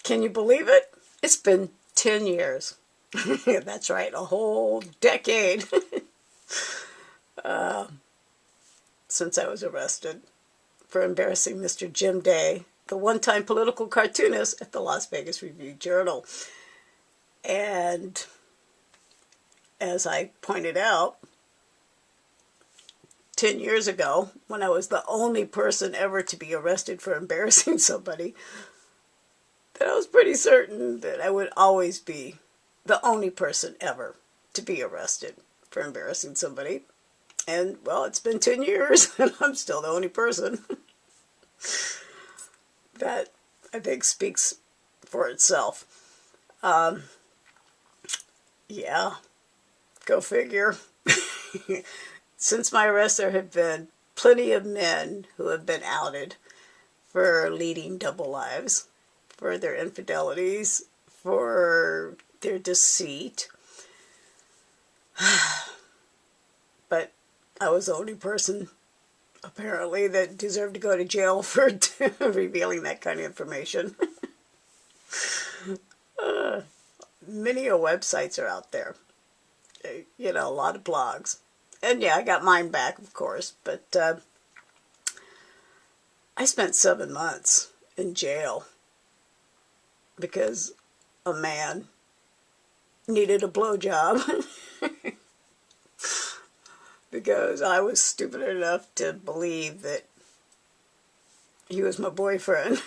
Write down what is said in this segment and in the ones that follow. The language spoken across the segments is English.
Can you believe it? It's been 10 years. That's right, a whole decade since I was arrested for embarrassing Mr. Jim Day, the one-time political cartoonist at the Las Vegas Review-Journal. And as I pointed out, 10 years ago, when I was the only person ever to be arrested for embarrassing somebody, that I was pretty certain that I would always be the only person ever to be arrested for embarrassing somebody. And, well, it's been 10 years, and I'm still the only person. That, I think, speaks for itself. Yeah, go figure. Since my arrest, there have been plenty of men who have been outed for leading double lives, for their infidelities, for their deceit. But I was the only person, apparently, that deserved to go to jail for revealing that kind of information. Many websites are out there. You know, a lot of blogs. And yeah, I got mine back, of course. But I spent 7 months in jail because a man needed a blowjob. Because I was stupid enough to believe that he was my boyfriend.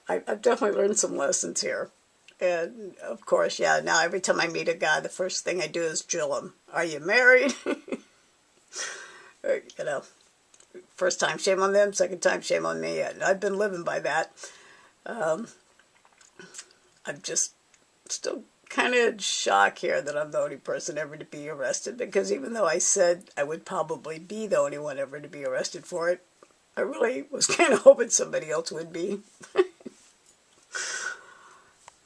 I've definitely learned some lessons here. And, of course, yeah, now every time I meet a guy, the first thing I do is drill him. Are you married? You know, first time, shame on them. Second time, shame on me. And I've been living by that. I'm just still kind of shocked here that I'm the only person ever to be arrested, because even though I said I would probably be the only one ever to be arrested for it, I really was kind of hoping somebody else would be.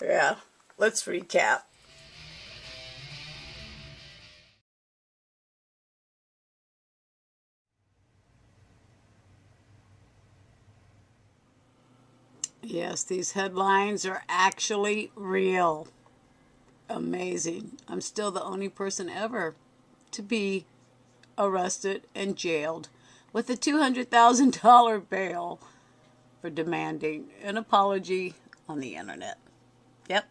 Yeah, let's recap. Yes, these headlines are actually real. Amazing. I'm still the only person ever to be arrested and jailed with a $200,000 bail for demanding an apology on the internet. Yep.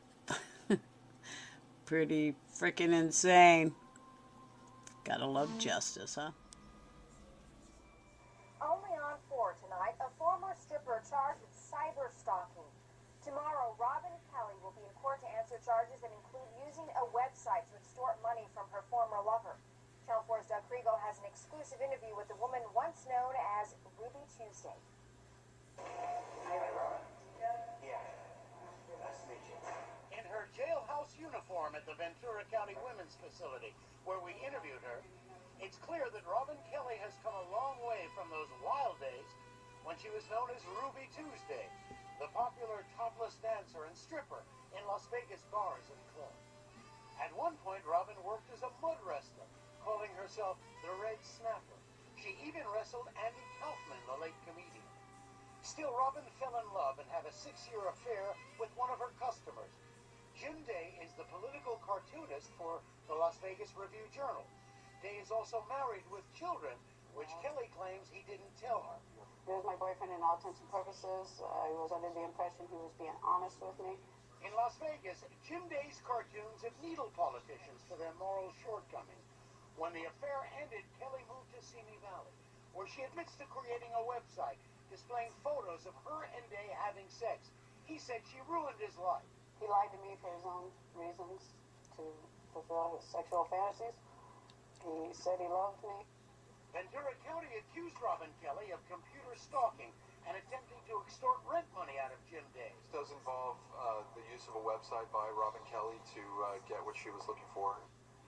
Pretty freaking insane. Gotta love justice, huh? Only on 4 tonight, a former stripper charged with cyberstalking. Tomorrow, Robin Kelly will be in court to answer charges that include using a website to extort money from her former lover. Channel 4's Doug Kriegel has an exclusive interview with the woman once known as Ruby Tuesday. Hi, Robin. Yeah. Nice to meet you. In her jailhouse uniform at the Ventura County Women's Facility, where we interviewed her, it's clear that Robin Kelly has come a long way from those wild days when she was known as Ruby Tuesday, the popular topless dancer and stripper in Las Vegas bars and clubs. At one point, Robin worked as a mud wrestler, calling herself the Red Snapper. She even wrestled Andy Kaufman, the late comedian. Still, Robin fell in love and had a 6-year affair with one of her customers. Jim Day is the political cartoonist for the Las Vegas Review-Journal. Day is also married with children, which Kelly claims he didn't tell her. He was my boyfriend in all intents and purposes. I was under the impression he was being honest with me. In Las Vegas, Jim Day's cartoons have needled politicians for their moral shortcomings. When the affair ended, Kelly moved to Simi Valley, where she admits to creating a website displaying photos of her and Day having sex. He said she ruined his life. He lied to me for his own reasons, to fulfill his sexual fantasies. He said he loved me. Ventura County accused Robin Kelly of computer stalking and attempting to extort rent money out of Jim Day. This does involve the use of a website by Robin Kelly to get what she was looking for.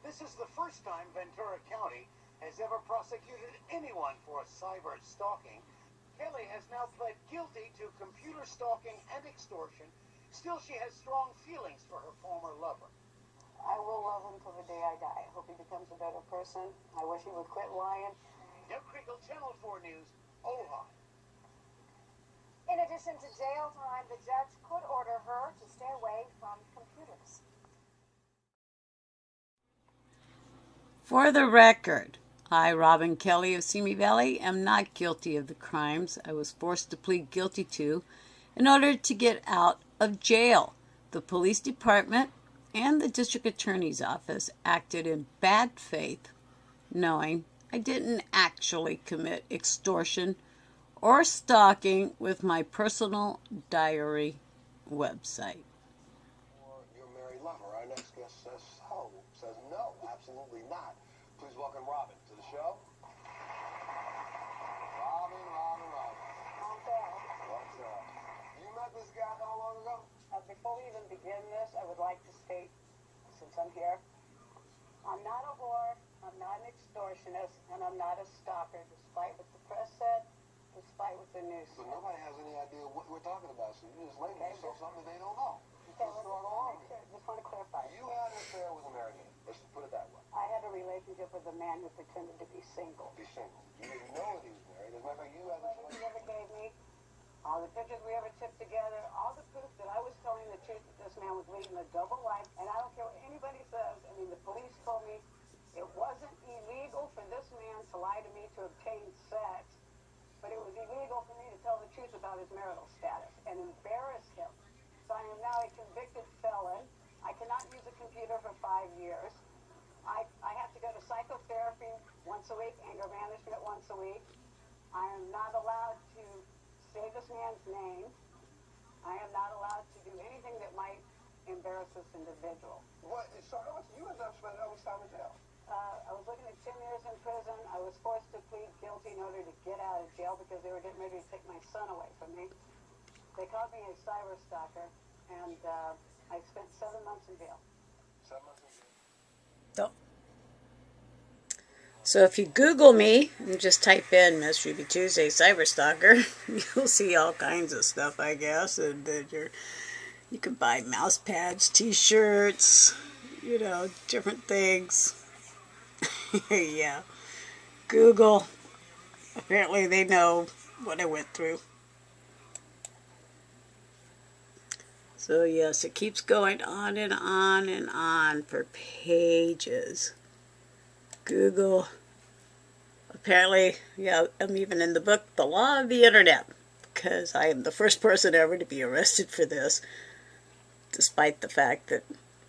This is the first time Ventura County has ever prosecuted anyone for cyber stalking. Kelly has now pled guilty to computer stalking and extortion. Still, she has strong feelings for her former lover. I will love him till the day I die. I hope he becomes a better person. I wish he would quit lying. Doug Kriegel, Channel 4 News, Ojai. In addition addition to jail time, the judge could order her to stay away from computers. For the record, I, Robin Kelly of Simi Valley, am not guilty of the crimes I was forced to plead guilty to in order to get out of jail. The police department and the district attorney's office acted in bad faith, knowing I didn't actually commit extortion or stalking with my personal diary website. Or your married lover. Our next guest says so. Says no, absolutely not. Please welcome Robin to the show. Robin. What's up? You met this guy how long ago? Before we even begin this, I would like to state, since I'm here, I'm not a whore, I'm not an extortionist, and I'm not a stalker, despite what the press said, despite what the news So said. nobody has any idea what we're talking about, so you just label yourself something they don't know. Okay, Let's let's start all over. just want to clarify. You had an affair with a married man. Let's put it that way. I had a relationship with a man who pretended to be single. Be single. You didn't know that he was married. As a matter of fact, you had All he ever gave me, all the pictures we ever took together, all the proof that I was telling the truth that this man was leading a double life. And I don't care what anybody says. I mean, the police told me it wasn't illegal for this man to lie to me to obtain sex, but it was illegal for me to tell the truth about his marital status and embarrass him. So I am now a convicted felon. I cannot use a computer for 5 years. I have to go to psychotherapy once a week, anger management once a week. I am not allowed to say this man's name. I am not allowed to do anything that might embarrass this individual. What? So how much you ended up spending how much time in jail? I was looking at 10 years in prison. I was forced to plead guilty in order to get out of jail because they were getting ready to take my son away from me. They called me a cyberstalker, and I spent 7 months in jail. 7 months in jail. So if you Google me and just type in Miss Ruby Tuesday Cyberstalker, you'll see all kinds of stuff, I guess. And you can buy mouse pads, t-shirts, different things. Yeah. Google. Apparently they know what I went through. So yes, it keeps going on and on and on for pages. Google. Apparently, yeah, I'm even in the book, The Law of the Internet, because I am the first person ever to be arrested for this, despite the fact that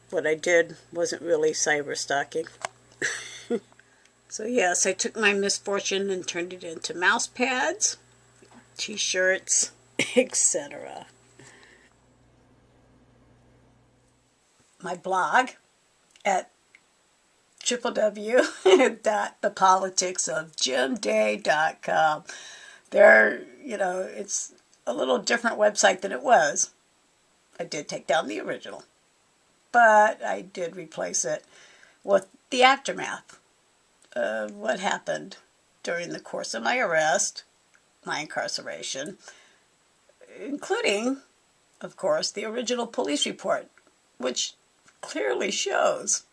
what I did wasn't really cyber stalking. So yes, I took my misfortune and turned it into mouse pads, t-shirts, etc. My blog at www.thepoliticsofjimday.com. There, it's a little different website than it was. I did take down the original, but I did replace it with the aftermath of what happened during the course of my arrest, my incarceration, including, of course, the original police report, which clearly shows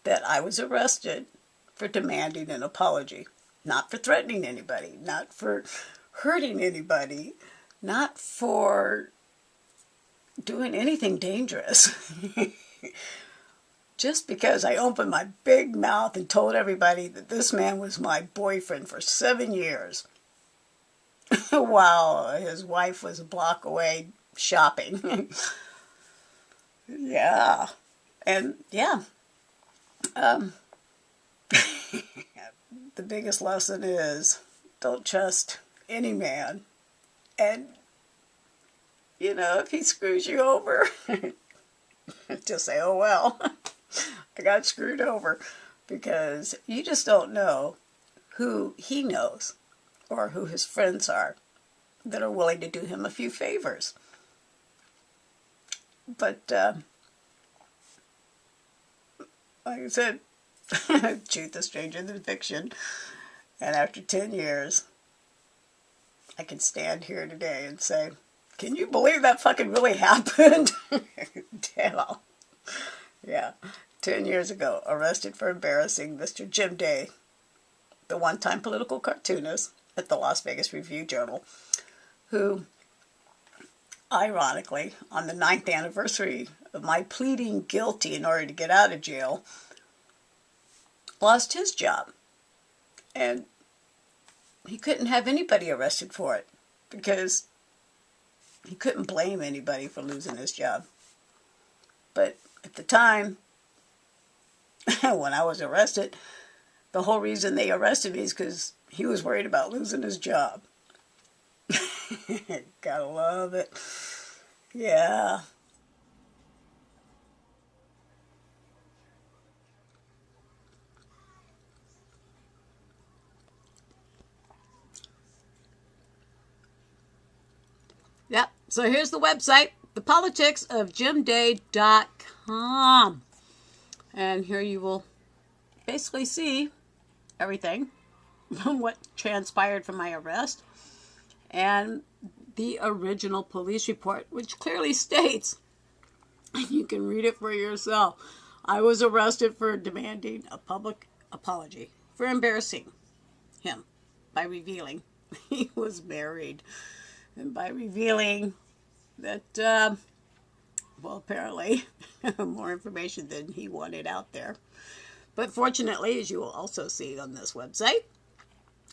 that I was arrested for demanding an apology, not for threatening anybody, not for hurting anybody, not for doing anything dangerous. Just because I opened my big mouth and told everybody that this man was my boyfriend for 7 years while his wife was a block away shopping. Yeah. And yeah. The biggest lesson is don't trust any man. And, if he screws you over, just say, oh well, I got screwed over. Because you just don't know who he knows or who his friends are that are willing to do him a few favors. But, like I said, truth is stranger than fiction. And after 10 years, I can stand here today and say, can you believe that fucking really happened? Damn. Yeah. 10 years ago, arrested for embarrassing Mr. Jim Day, the one-time political cartoonist at the Las Vegas Review-Journal, who ironically, on the 9th anniversary of my pleading guilty in order to get out of jail, lost his job. And he couldn't have anybody arrested for it because he couldn't blame anybody for losing his job. But at the time, when I was arrested, the whole reason they arrested me is because he was worried about losing his job. Gotta love it. Yeah. Yep. So here's the website, thepoliticsofjimday.com. And here you will basically see everything, what transpired from my arrest, and the original police report, which clearly states, you can read it for yourself, I was arrested for demanding a public apology for embarrassing him by revealing he was married, and by revealing that, well, apparently more information than he wanted out there. But fortunately, as you will also see on this website,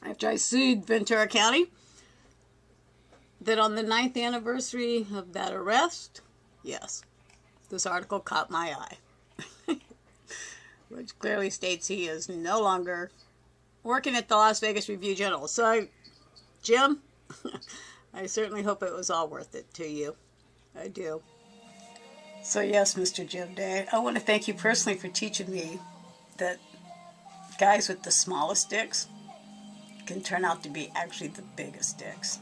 after I sued Ventura County, that on the 9th anniversary of that arrest, yes, this article caught my eye, which clearly states he is no longer working at the Las Vegas Review-Journal. So, Jim, I certainly hope it was all worth it to you. I do. So yes, Mr. Jim Day, I want to thank you personally for teaching me that guys with the smallest dicks can turn out to be actually the biggest dicks.